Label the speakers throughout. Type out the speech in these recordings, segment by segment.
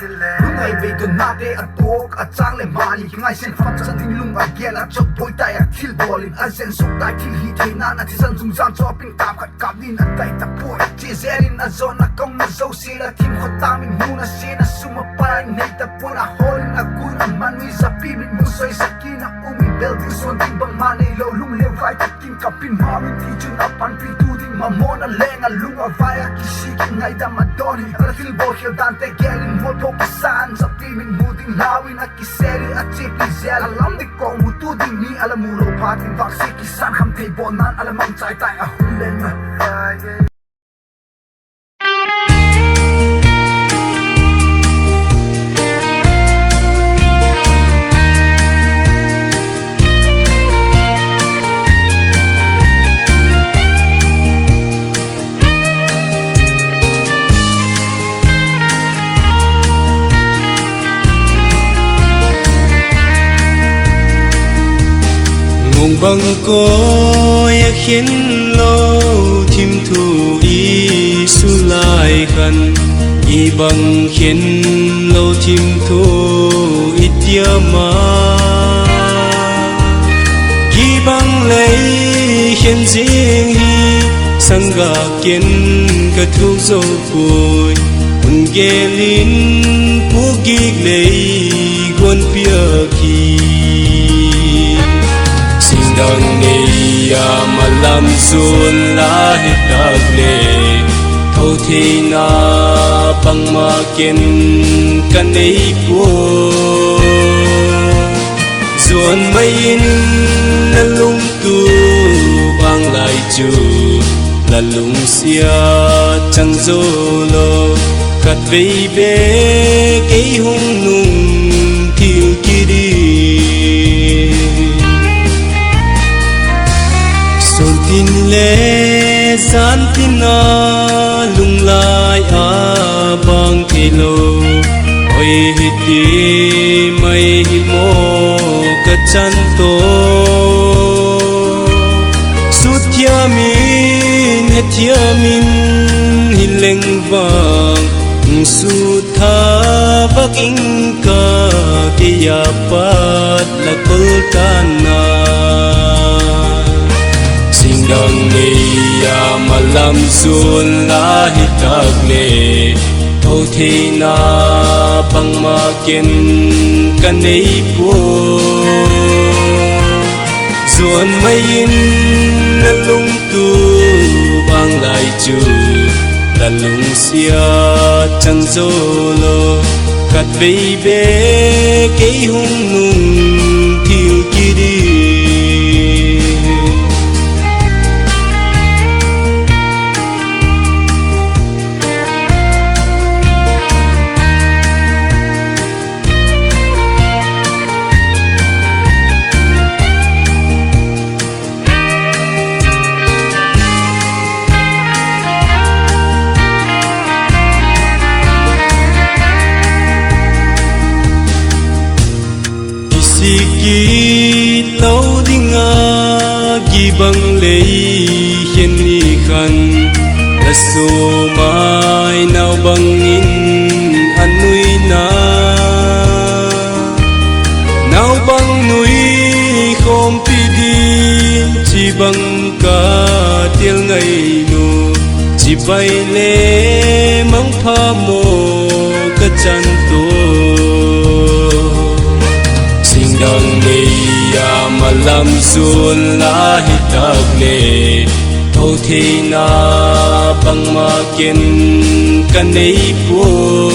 Speaker 1: lung ai ve do na te atok a chang le mali ngai sen fam chan ding lung a gela chok boy tai a thil bolin a sen sok tai thil hi the na na thi san zum jam chopping tap khat kap din a tai ta poi chi zelin a zon a kong na zo si la kim khot ta min mu na se na suma pa nei ta pon a hol na kun a man wi sa pi min mu soi sakina umi building son ding bang ma nei lo lung le vai ta king kapin ma min ti chun a pan pi tu ding ma mon a leng a lung a vai a kisi ki ngai da ma doni a thil bo hil dan te gelin mo to pasan sa pi min mu ding lawin a kiseri a chip li zel a lam de ko mu tu ding ni ala mu lo patin vak se ki san kham te bon nan ala mang chai tai a hulen na
Speaker 2: bằng cô ya khiến lo thim thu y su lại khăn y bằng khiến lo thim thu ít tia ma y bằng lấy khiến riêng hi sang gà kiến cả thu dâu vui un ghé lín phú ghi lấy quân phía khi đang đi mà làm xuân lá hết đặc lệ thâu thì na bằng mà kiến căn ấy của ruộng mây là lung tu vang lại chu là lung xia chẳng dô lô cắt vây bê cái hung nung thiếu kia đi tin lệ san tin na lung lai a bang thi lo oi hi ti mai hi mo ka chan to su thia min he thia min hi leng vang su tha vak ing ka ki ya pat la kul kana đang đi mà làm xuân lá hết đặc lệ thâu thì na bằng mà kiến căn ấy của ruộng mây là lung tu vang lại chu là lung xia chẳng dô lô cắt vây bê cái hung nung thiếu kia đi ki lâu đi nga gi bằng lấy hiền ni khăn là số mai nào bằng in ăn nuôi na nào bằng nuôi không pi đi chỉ bằng cả tiếng ngày nô chỉ bay lê mang pha mồ cả chân tô đang đi mà làm xuân lá hết đặc lệ thâu thì na bằng mà kiến căn ấy của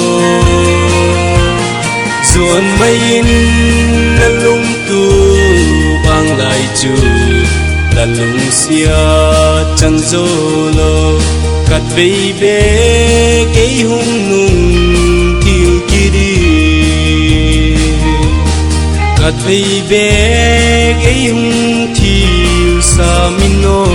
Speaker 2: ruộng mây là lung tu vang lại chu là lung xia chẳng dô lô cắt vây bê cái hung nung thiếu kia đi cắt vây bê cái hung thiếu sa min nô